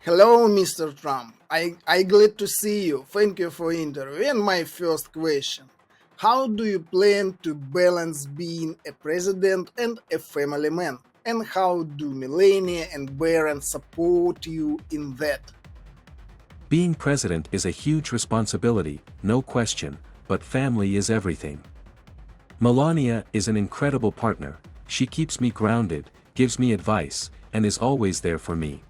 Hello, Mr. Trump. I glad to see you. Thank you for interview. And my first question. How do you plan to balance being a president and a family man? And how do Melania and Baron support you in that? Being president is a huge responsibility, no question, but family is everything. Melania is an incredible partner, she keeps me grounded, gives me advice, and is always there for me.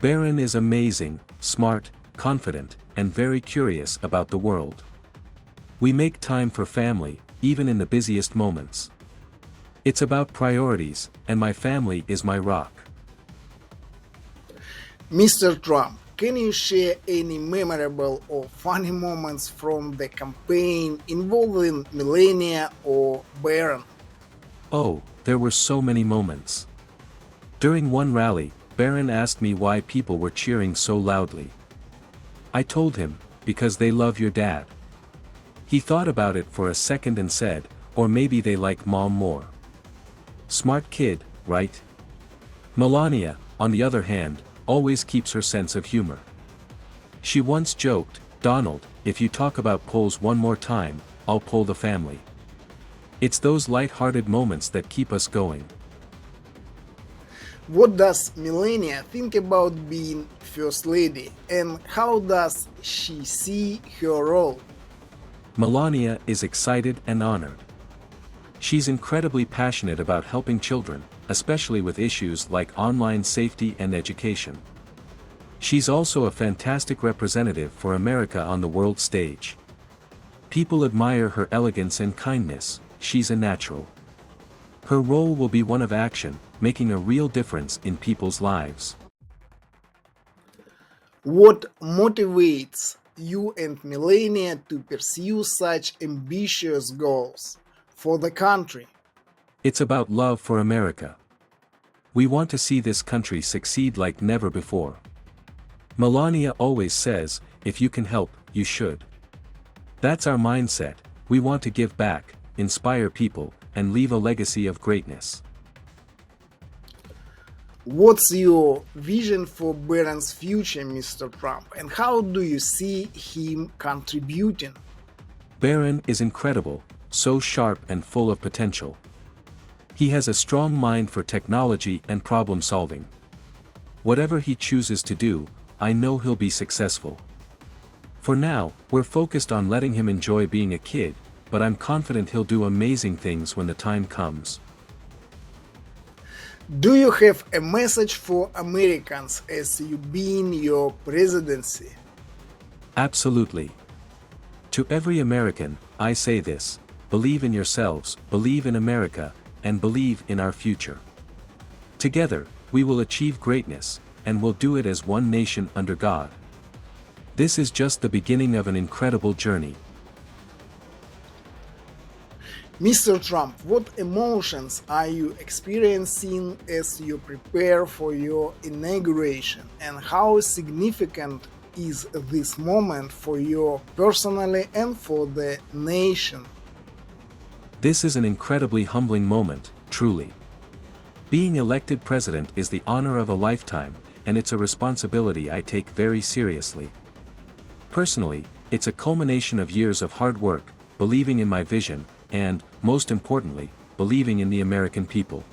Baron is amazing, smart, confident, and very curious about the world. We make time for family, even in the busiest moments. It's about priorities, and my family is my rock. Mr. Trump, can you share any memorable or funny moments from the campaign involving Melania or Baron? Oh, there were so many moments. During one rally, Baron asked me why people were cheering so loudly. I told him, because they love your dad. He thought about it for a second and said, or maybe they like mom more. Smart kid, right? Melania, on the other hand, always keeps her sense of humor. She once joked, Donald, if you talk about polls one more time, I'll pull the family. It's those light-hearted moments that keep us going. What does Melania think about being First Lady and how does she see her role? Melania is excited and honored. She's incredibly passionate about helping children, especially with issues like online safety and education. She's also a fantastic representative for America on the world stage. People admire her elegance and kindness, she's a natural. Her role will be one of action, making a real difference in people's lives. What motivates you and Melania to pursue such ambitious goals for the country? It's about love for America. We want to see this country succeed like never before. Melania always says, if you can help, you should. That's our mindset, we want to give back, inspire people, and leave a legacy of greatness. What's your vision for Baron's future, Mr. Trump, and how do you see him contributing? Baron is incredible, so sharp and full of potential. He has a strong mind for technology and problem solving. Whatever he chooses to do, I know he'll be successful. For now, we're focused on letting him enjoy being a kid, but I'm confident he'll do amazing things when the time comes. Do you have a message for Americans as you begin your presidency? Absolutely. To every American, I say this: believe in yourselves, believe in America, and believe in our future. Together, we will achieve greatness, and we'll do it as one nation under God. This is just the beginning of an incredible journey. Mr. Trump, what emotions are you experiencing as you prepare for your inauguration, and how significant is this moment for you personally and for the nation? This is an incredibly humbling moment, truly. Being elected president is the honor of a lifetime, and it's a responsibility I take very seriously. Personally, it's a culmination of years of hard work, believing in my vision, and, most importantly, believing in the American people.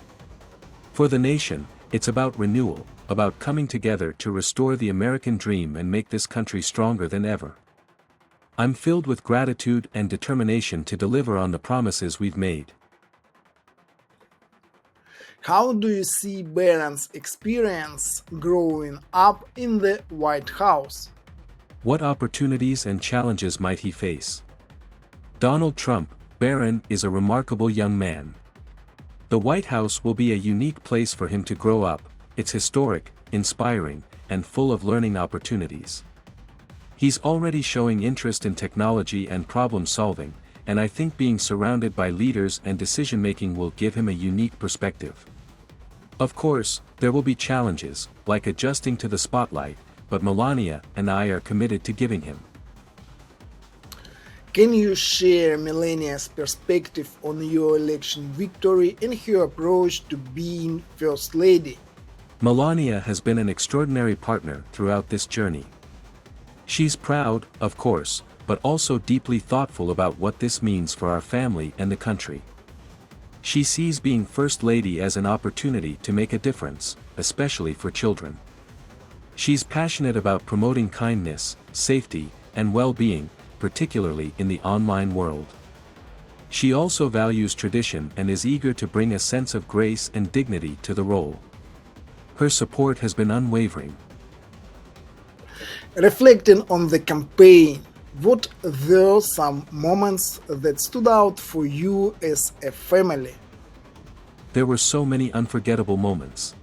For the nation, it's about renewal, about coming together to restore the American dream and make this country stronger than ever. I'm filled with gratitude and determination to deliver on the promises we've made. How do you see Baron's experience growing up in the White House? What opportunities and challenges might he face? Donald Trump, Baron, is a remarkable young man. The White House will be a unique place for him to grow up. It's historic, inspiring, and full of learning opportunities. He's already showing interest in technology and problem solving, and I think being surrounded by leaders and decision-making will give him a unique perspective. Of course, there will be challenges, like adjusting to the spotlight, but Melania and I are committed to giving him. Can you share Melania's perspective on your election victory and her approach to being First Lady? Melania has been an extraordinary partner throughout this journey. She's proud, of course, but also deeply thoughtful about what this means for our family and the country. She sees being First Lady as an opportunity to make a difference, especially for children. She's passionate about promoting kindness, safety, and well-being, particularly in the online world. She also values tradition and is eager to bring a sense of grace and dignity to the role. Her support has been unwavering. Reflecting on the campaign, what were some moments that stood out for you as a family? There were so many unforgettable moments.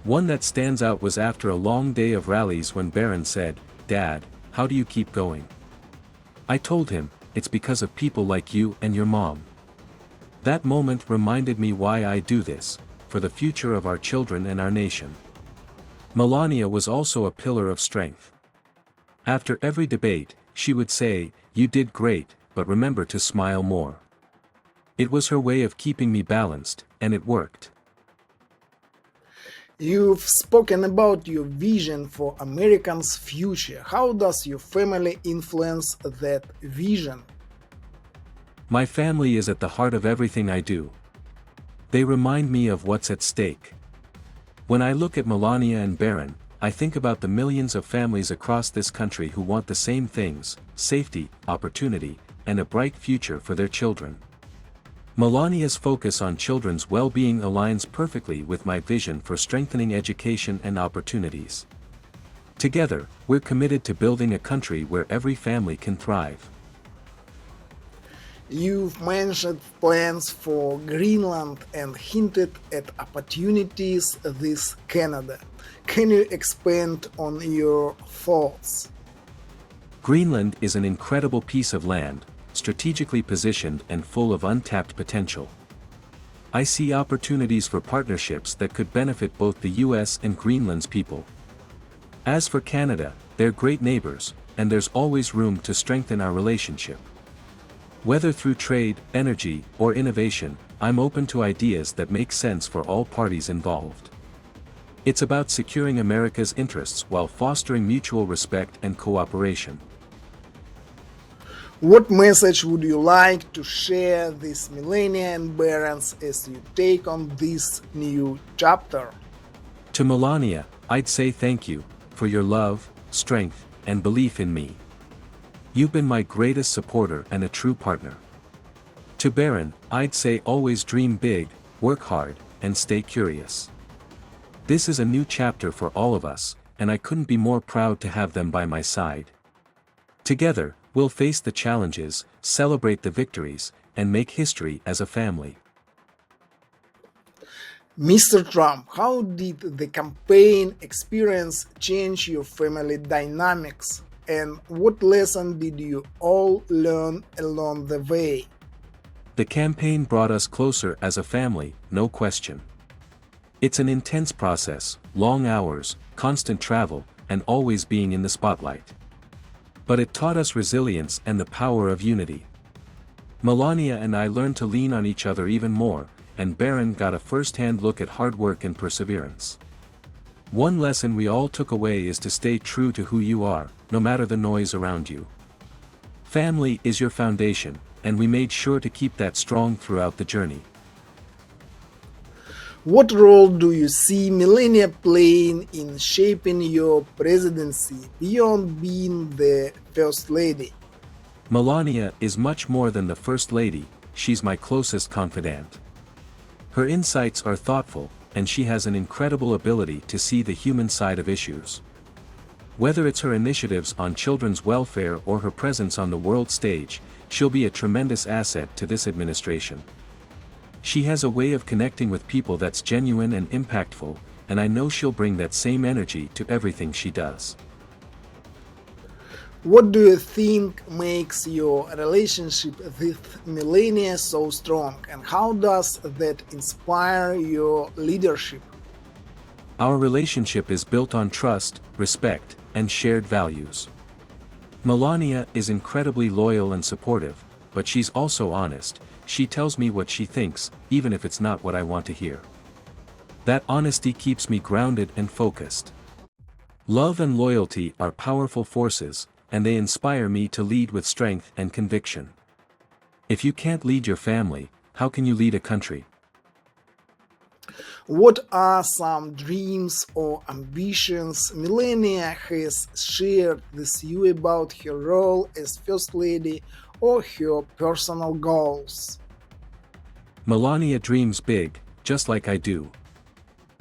One that stands out was after a long day of rallies when Barron said, "Dad, how do you keep going?" I told him, "It's because of people like you and your mom." That moment reminded me why I do this, for the future of our children and our nation. Melania was also a pillar of strength. After every debate, she would say, "You did great, but remember to smile more." It was her way of keeping me balanced, and it worked. You've spoken about your vision for Americans' future. How does your family influence that vision? My family is at the heart of everything I do. They remind me of what's at stake. When I look at Melania and Barron, I think about the millions of families across this country who want the same things: safety, opportunity, and a bright future for their children. Melania's focus on children's well-being aligns perfectly with my vision for strengthening education and opportunities. Together, we're committed to building a country where every family can thrive. You've mentioned plans for Greenland and hinted at opportunities with Canada. Can you expand on your thoughts? Greenland is an incredible piece of land, strategically positioned and full of untapped potential. I see opportunities for partnerships that could benefit both the US and Greenland's people. As for Canada, they're great neighbors, and there's always room to strengthen our relationship. Whether through trade, energy, or innovation, I'm open to ideas that make sense for all parties involved. It's about securing America's interests while fostering mutual respect and cooperation. What message would you like to share with Melania and Barron as you take on this new chapter? To Melania, I'd say thank you for your love, strength, and belief in me. You've been my greatest supporter and a true partner. To Barron, I'd say always dream big, work hard, and stay curious. This is a new chapter for all of us, and I couldn't be more proud to have them by my side. Together, we'll face the challenges, celebrate the victories, and make history as a family. Mr. Trump, how did the campaign experience change your family dynamics? And what lesson did you all learn along the way? The campaign brought us closer as a family, no question. It's an intense process, long hours, constant travel, and always being in the spotlight. But it taught us resilience and the power of unity. Melania and I learned to lean on each other even more, and Barron got a first-hand look at hard work and perseverance. One lesson we all took away is to stay true to who you are, no matter the noise around you. Family is your foundation, and we made sure to keep that strong throughout the journey. What role do you see Melania playing in shaping your presidency beyond being the First Lady? Melania is much more than the First Lady, she's my closest confidant. Her insights are thoughtful, and she has an incredible ability to see the human side of issues. Whether it's her initiatives on children's welfare or her presence on the world stage, she'll be a tremendous asset to this administration. She has a way of connecting with people that's genuine and impactful, and I know she'll bring that same energy to everything she does. What do you think makes your relationship with Melania so strong, and how does that inspire your leadership? Our relationship is built on trust, respect, and shared values. Melania is incredibly loyal and supportive, but she's also honest. She tells me what she thinks, even if it's not what I want to hear. That honesty keeps me grounded and focused. Love and loyalty are powerful forces, and they inspire me to lead with strength and conviction. If you can't lead your family, how can you lead a country? What are some dreams or ambitions Melania has shared with you about her role as First Lady or her personal goals? Melania dreams big, just like I do.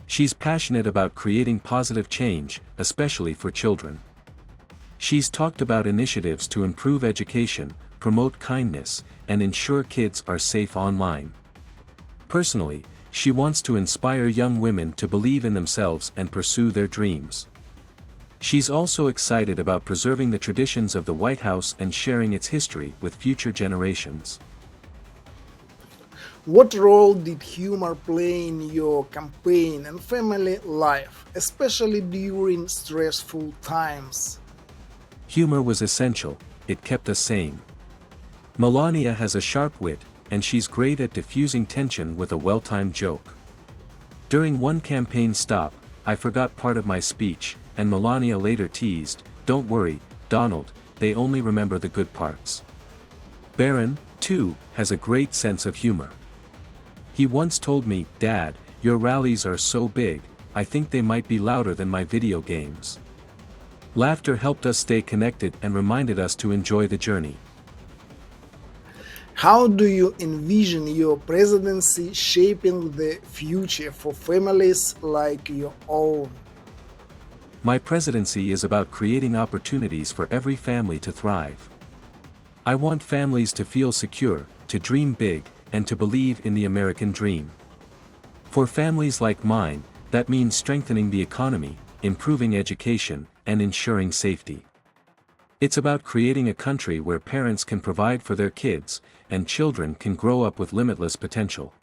She's passionate about creating positive change, especially for children. She's talked about initiatives to improve education, promote kindness, and ensure kids are safe online. Personally, she wants to inspire young women to believe in themselves and pursue their dreams. She's also excited about preserving the traditions of the White House and sharing its history with future generations. What role did humor play in your campaign and family life, especially during stressful times? Humor was essential, it kept us sane. Melania has a sharp wit, and she's great at diffusing tension with a well-timed joke. During one campaign stop, I forgot part of my speech, and Melania later teased, "Don't worry, Donald, they only remember the good parts." Barron, too, has a great sense of humor. He once told me, "Dad, your rallies are so big, I think they might be louder than my video games." Laughter helped us stay connected and reminded us to enjoy the journey. How do you envision your presidency shaping the future for families like your own? My presidency is about creating opportunities for every family to thrive. I want families to feel secure, to dream big, and to believe in the American dream. For families like mine, that means strengthening the economy, improving education, and ensuring safety. It's about creating a country where parents can provide for their kids, and children can grow up with limitless potential.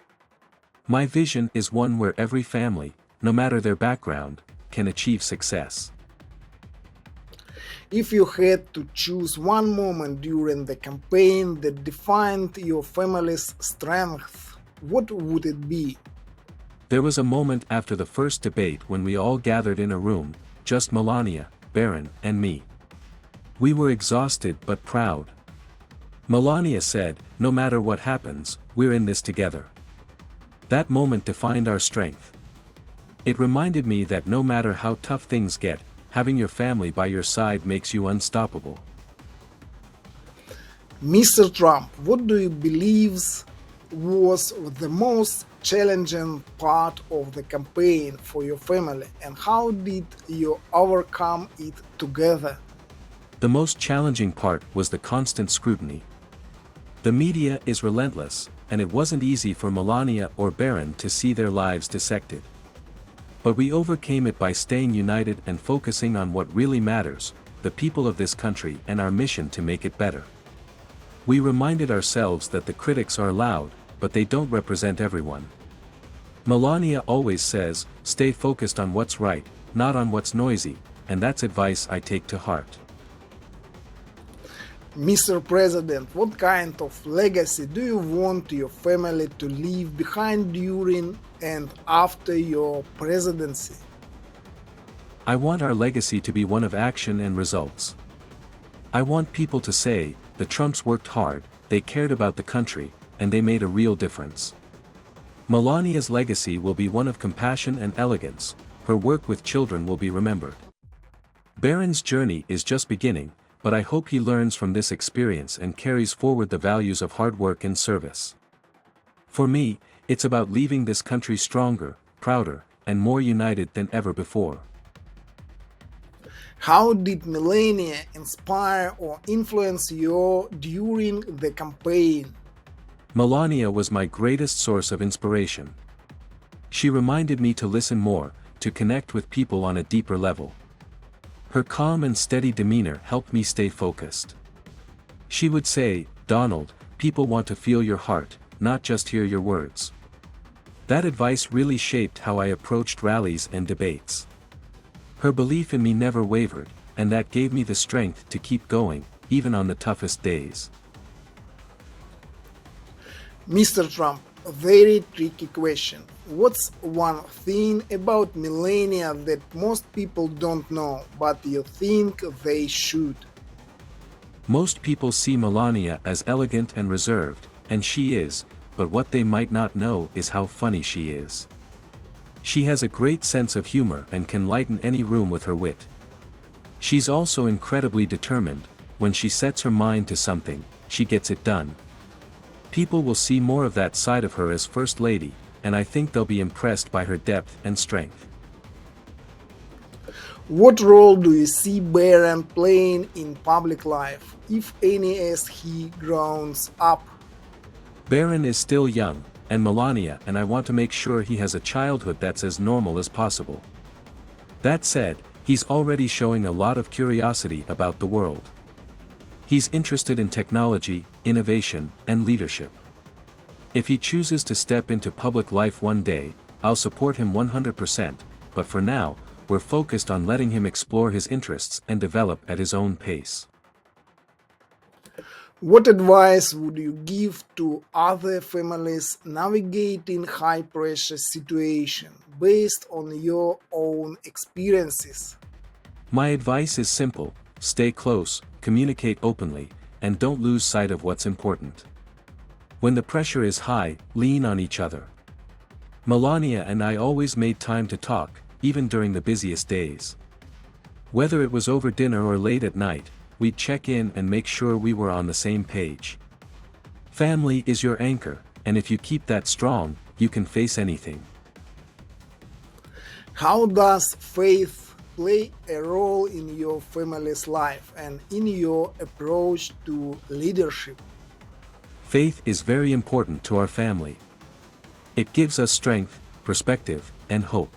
My vision is one where every family, no matter their background, can achieve success. If you had to choose one moment during the campaign that defined your family's strength, what would it be? There was a moment after the first debate when we all gathered in a room, just Melania, Barron, and me. We were exhausted but proud. Melania said, "No matter what happens, we're in this together." That moment defined our strength. It reminded me that no matter how tough things get, having your family by your side makes you unstoppable. Mr. Trump, what do you believe was the most challenging part of the campaign for your family, and how did you overcome it together? The most challenging part was the constant scrutiny. The media is relentless, and it wasn't easy for Melania or Barron to see their lives dissected. But we overcame it by staying united and focusing on what really matters, the people of this country and our mission to make it better. We reminded ourselves that the critics are loud, but they don't represent everyone. Melania always says, "Stay focused on what's right, not on what's noisy," and that's advice I take to heart. Mr. President, what kind of legacy do you want your family to leave behind during and after your presidency? I want our legacy to be one of action and results. I want people to say, "The Trumps worked hard, they cared about the country, and they made a real difference." Melania's legacy will be one of compassion and elegance, her work with children will be remembered. Barron's journey is just beginning, but I hope he learns from this experience and carries forward the values of hard work and service. For me, it's about leaving this country stronger, prouder, and more united than ever before. How did Melania inspire or influence you during the campaign? Melania was my greatest source of inspiration. She reminded me to listen more, to connect with people on a deeper level. Her calm and steady demeanor helped me stay focused. She would say, "Donald, people want to feel your heart, not just hear your words." That advice really shaped how I approached rallies and debates. Her belief in me never wavered, and that gave me the strength to keep going, even on the toughest days. Mr. Trump, A very tricky question. What's one thing about Melania that most people don't know, but you think they should? Most people see Melania as elegant and reserved, and she is, but what they might not know is how funny she is. She has a great sense of humor and can lighten any room with her wit. She's also incredibly determined. When she sets her mind to something, she gets it done. People will see more of that side of her as First Lady, and I think they'll be impressed by her depth and strength. What role do you see Baron playing in public life, if any, as he grows up? Baron is still young, and Melania and I want to make sure he has a childhood that's as normal as possible. That said, he's already showing a lot of curiosity about the world. He's interested in technology, innovation, and leadership. If he chooses to step into public life one day, I'll support him 100%, but for now, we're focused on letting him explore his interests and develop at his own pace. What advice would you give to other families navigating high pressure situations based on your own experiences? My advice is simple: stay close, communicate openly, and don't lose sight of what's important. When the pressure is high, lean on each other. Melania and I always made time to talk, even during the busiest days. Whether it was over dinner or late at night, we'd check in and make sure we were on the same page. Family is your anchor, and if you keep that strong, you can face anything. How does faith play a role in your family's life and in your approach to leadership? Faith is very important to our family. It gives us strength, perspective, and hope.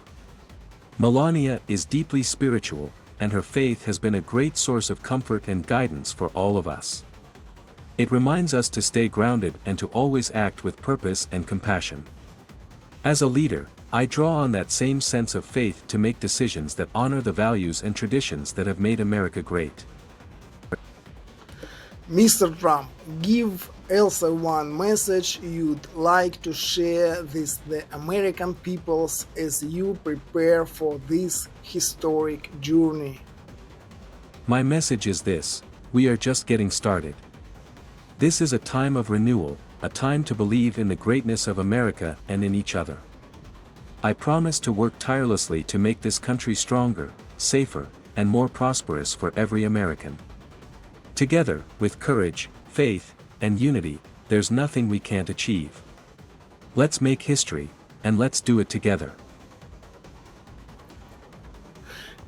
Melania is deeply spiritual, and her faith has been a great source of comfort and guidance for all of us. It reminds us to stay grounded and to always act with purpose and compassion. As a leader, I draw on that same sense of faith to make decisions that honor the values and traditions that have made America great. Mr. Trump, give Elsa one message you'd like to share with the American peoples as you prepare for this historic journey. My message is this: we are just getting started. This is a time of renewal, a time to believe in the greatness of America and in each other. I promise to work tirelessly to make this country stronger, safer, and more prosperous for every American. Together, with courage, faith, and unity, there's nothing we can't achieve. Let's make history, and let's do it together.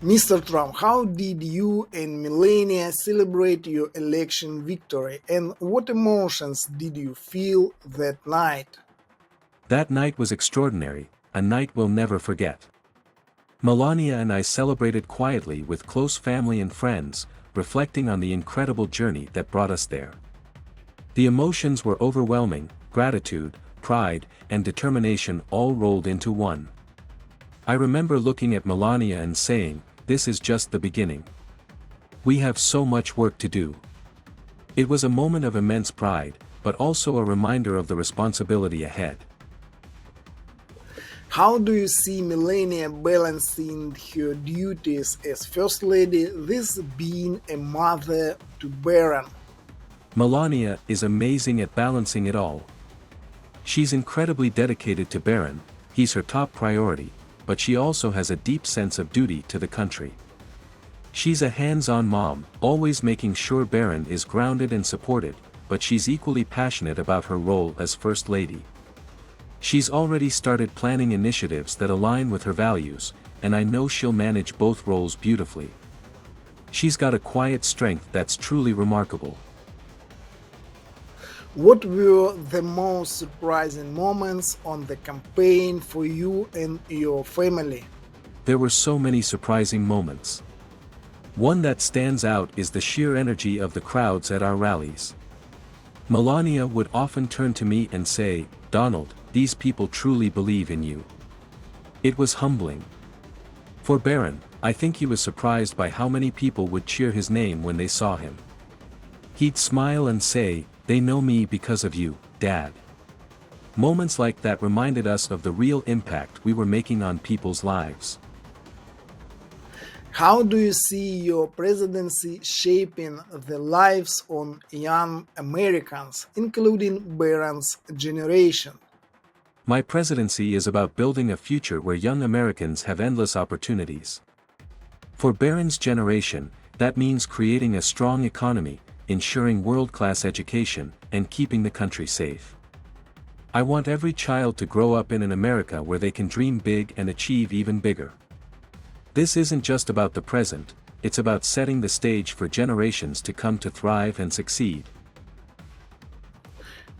Mr. Trump, how did you and Melania celebrate your election victory, and what emotions did you feel that night? That night was extraordinary, a night we'll never forget. Melania and I celebrated quietly with close family and friends, reflecting on the incredible journey that brought us there. The emotions were overwhelming: gratitude, pride, and determination all rolled into one. I remember looking at Melania and saying, "This is just the beginning. We have so much work to do." It was a moment of immense pride, but also a reminder of the responsibility ahead. How do you see Melania balancing her duties as First Lady with being a mother to Baron? Melania is amazing at balancing it all. She's incredibly dedicated to Baron, he's her top priority, but she also has a deep sense of duty to the country. She's a hands-on mom, always making sure Baron is grounded and supported, but she's equally passionate about her role as First Lady. She's already started planning initiatives that align with her values, and I know she'll manage both roles beautifully. She's got a quiet strength that's truly remarkable. What were the most surprising moments on the campaign for you and your family? There were so many surprising moments. One that stands out is the sheer energy of the crowds at our rallies. Melania would often turn to me and say, "Donald, these people truly believe in you." It was humbling. For Baron, I think he was surprised by how many people would cheer his name when they saw him. He'd smile and say, "They know me because of you, Dad." Moments like that reminded us of the real impact we were making on people's lives. How do you see your presidency shaping the lives of young Americans, including Barron's generation? My presidency is about building a future where young Americans have endless opportunities. For Barron's generation, that means creating a strong economy, ensuring world-class education, and keeping the country safe. I want every child to grow up in an America where they can dream big and achieve even bigger. This isn't just about the present, it's about setting the stage for generations to come to thrive and succeed.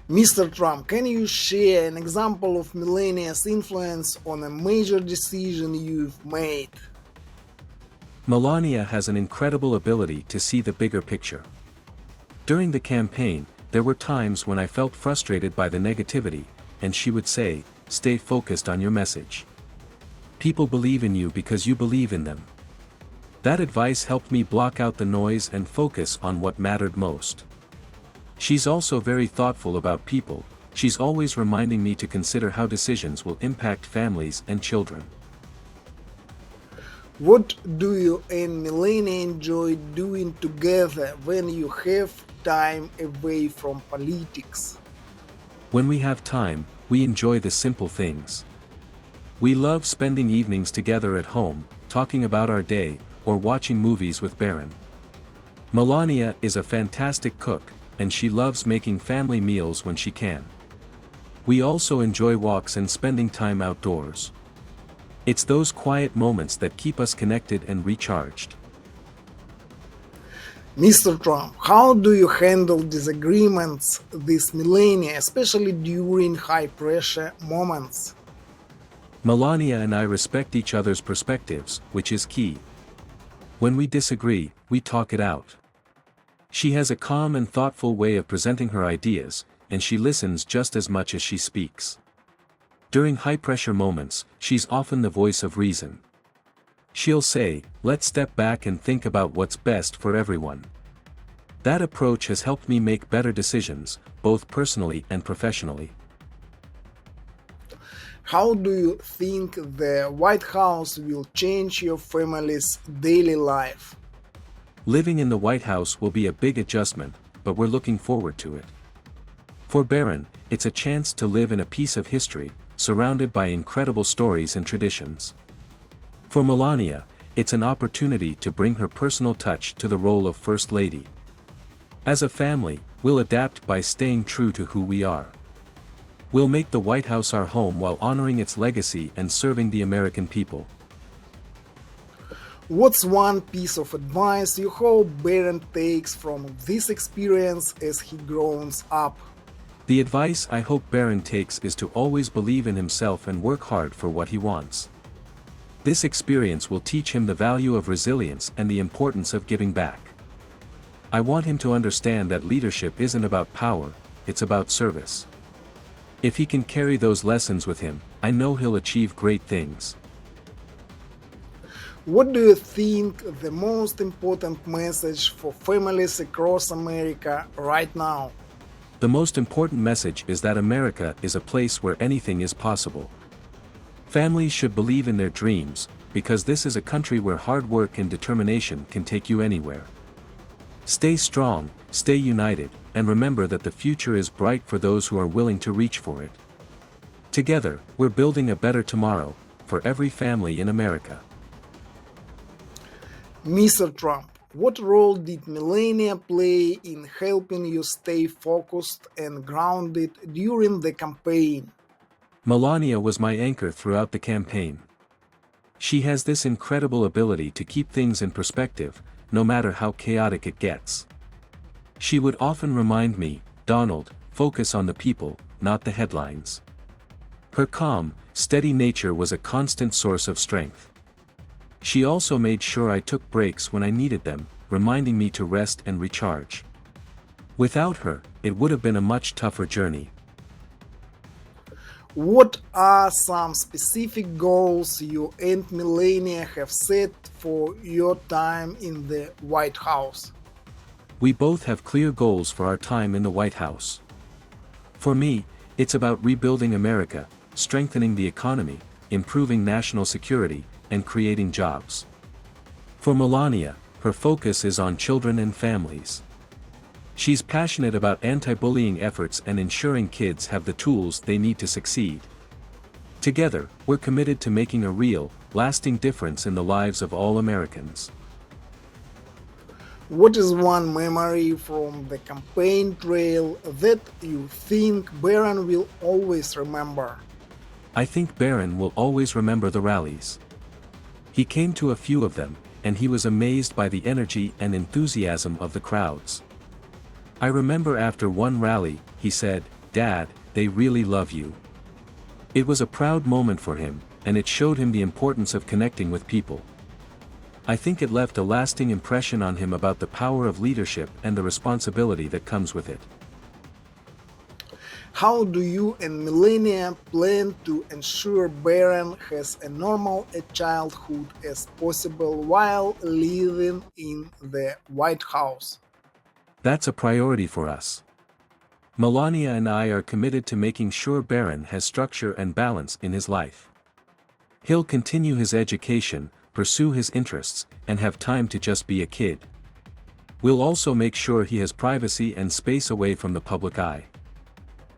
Mr. Trump, can you share an example of Melania's influence on a major decision you've made? Melania has an incredible ability to see the bigger picture. During the campaign, there were times when I felt frustrated by the negativity, and she would say, "Stay focused on your message. People believe in you because you believe in them." That advice helped me block out the noise and focus on what mattered most. She's also very thoughtful about people. She's always reminding me to consider how decisions will impact families and children. What do you and Melania enjoy doing together when you have time away from politics? When we have time, we enjoy the simple things. We love spending evenings together at home, talking about our day, or watching movies with Barron. Melania is a fantastic cook, and she loves making family meals when she can. We also enjoy walks and spending time outdoors. It's those quiet moments that keep us connected and recharged. Mr. Trump, how do you handle disagreements with Melania, especially during high pressure moments? Melania and I respect each other's perspectives, which is key. When we disagree, we talk it out. She has a calm and thoughtful way of presenting her ideas, and she listens just as much as she speaks. During high-pressure moments, she's often the voice of reason. She'll say, "Let's step back and think about what's best for everyone." That approach has helped me make better decisions, both personally and professionally. How do you think the White House will change your family's daily life? Living in the White House will be a big adjustment, but we're looking forward to it. For Barron, it's a chance to live in a piece of history, surrounded by incredible stories and traditions. For Melania, it's an opportunity to bring her personal touch to the role of First Lady. As a family, we'll adapt by staying true to who we are. We'll make the White House our home while honoring its legacy and serving the American people. What's one piece of advice you hope Barron takes from this experience as he grows up? The advice I hope Barron takes is to always believe in himself and work hard for what he wants. This experience will teach him the value of resilience and the importance of giving back. I want him to understand that leadership isn't about power, it's about service. If he can carry those lessons with him, I know he'll achieve great things. What do you think the most important message for families across America right now? The most important message is that America is a place where anything is possible. Families should believe in their dreams, because this is a country where hard work and determination can take you anywhere. Stay strong, stay united, and remember that the future is bright for those who are willing to reach for it. Together, we're building a better tomorrow, for every family in America. Mr. Trump, what role did Melania play in helping you stay focused and grounded during the campaign? Melania was my anchor throughout the campaign. She has this incredible ability to keep things in perspective, no matter how chaotic it gets. She would often remind me, "Donald, focus on the people, not the headlines." Her calm, steady nature was a constant source of strength. She also made sure I took breaks when I needed them, reminding me to rest and recharge. Without her, it would have been a much tougher journey. What are some specific goals you and Melania have set for your time in the White House? We both have clear goals for our time in the White House. For me, It's about rebuilding America, strengthening the economy, improving national security, and creating jobs. For Melania, her focus is on children and families. She's passionate about anti-bullying efforts and ensuring kids have the tools they need to succeed. Together, we're committed to making a real, lasting difference in the lives of all Americans. What is one memory from the campaign trail that you think Barron will always remember? I think Barron will always remember the rallies. He came to a few of them, and he was amazed by the energy and enthusiasm of the crowds. I remember after one rally, he said, "Dad, they really love you." It was a proud moment for him, and it showed him the importance of connecting with people. I think it left a lasting impression on him about the power of leadership and the responsibility that comes with it. How do you and Melania plan to ensure Barron has a normal a childhood as possible while living in the White House? That's a priority for us. Melania and I are committed to making sure Barron has structure and balance in his life. He'll continue his education, pursue his interests, and have time to just be a kid. We'll also make sure he has privacy and space away from the public eye.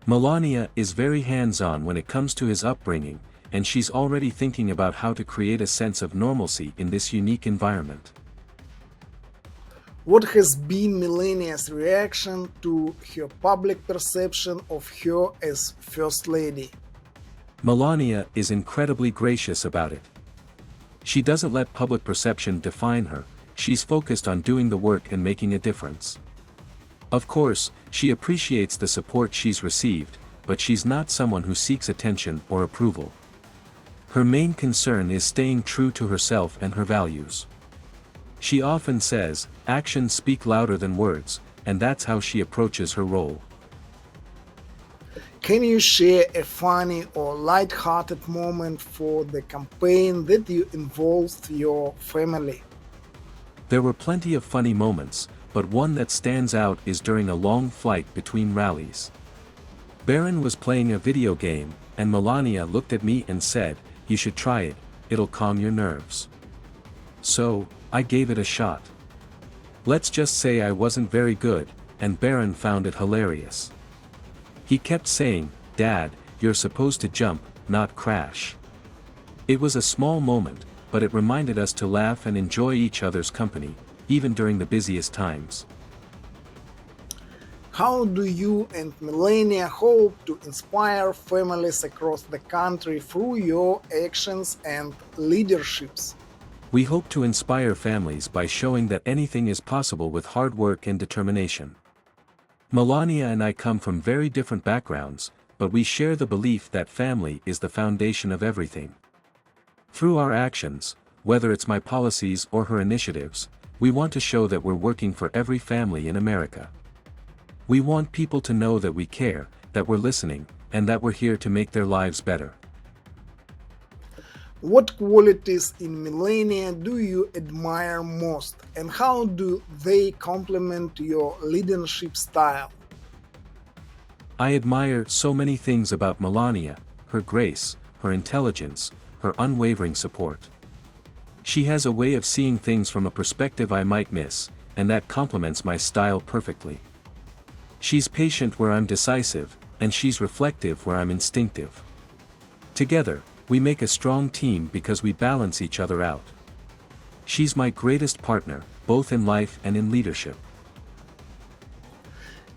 Melania is very hands-on when it comes to his upbringing, and she's already thinking about how to create a sense of normalcy in this unique environment. What has been Melania's reaction to her public perception of her as First Lady? Melania is incredibly gracious about it. She doesn't let public perception define her, she's focused on doing the work and making a difference. Of course, she appreciates the support she's received, but she's not someone who seeks attention or approval. Her main concern is staying true to herself and her values. She often says, "Actions speak louder than words," and that's how she approaches her role. Can you share a funny or light-hearted moment for the campaign that you involved your family? There were plenty of funny moments, but one that stands out is during a long flight between rallies. Barron was playing a video game, and Melania looked at me and said, "You should try it, it'll calm your nerves." So, I gave it a shot. Let's just say I wasn't very good, and Barron found it hilarious. He kept saying, "Dad, you're supposed to jump, not crash." It was a small moment, but it reminded us to laugh and enjoy each other's company, even during the busiest times. How do you and Melania hope to inspire families across the country through your actions and leaderships? We hope to inspire families by showing that anything is possible with hard work and determination. Melania and I come from very different backgrounds, but we share the belief that family is the foundation of everything. Through our actions, whether it's my policies or her initiatives, we want to show that we're working for every family in America. We want people to know that we care, that we're listening, and that we're here to make their lives better. What qualities in Melania do you admire most, and how do they complement your leadership style? I admire so many things about Melania: her grace, her intelligence, her unwavering support. She has a way of seeing things from a perspective I might miss, and that complements my style perfectly. She's patient where I'm decisive, and she's reflective where I'm instinctive. Together, we make a strong team because we balance each other out. She's my greatest partner, both in life and in leadership.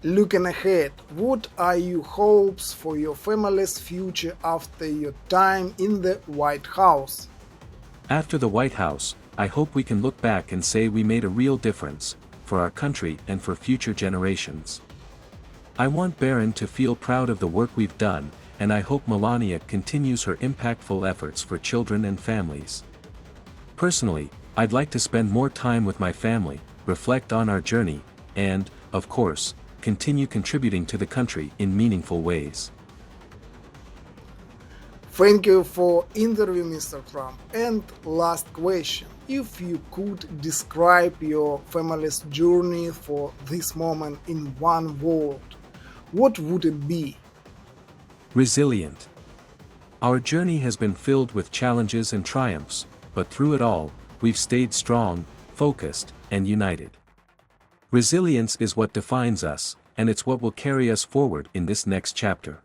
Looking ahead, what are your hopes for your family's future after your time in the White House? After the White House, I hope we can look back and say we made a real difference, for our country and for future generations. I want Barron to feel proud of the work we've done, and I hope Melania continues her impactful efforts for children and families. Personally, I'd like to spend more time with my family, reflect on our journey, and, of course, continue contributing to the country in meaningful ways. Thank you for interview, Mr. Trump. And last question. If you could describe your family's journey for this moment in one word, what would it be? Resilient. Our journey has been filled with challenges and triumphs, but through it all, we've stayed strong, focused, and united. Resilience is what defines us, and it's what will carry us forward in this next chapter.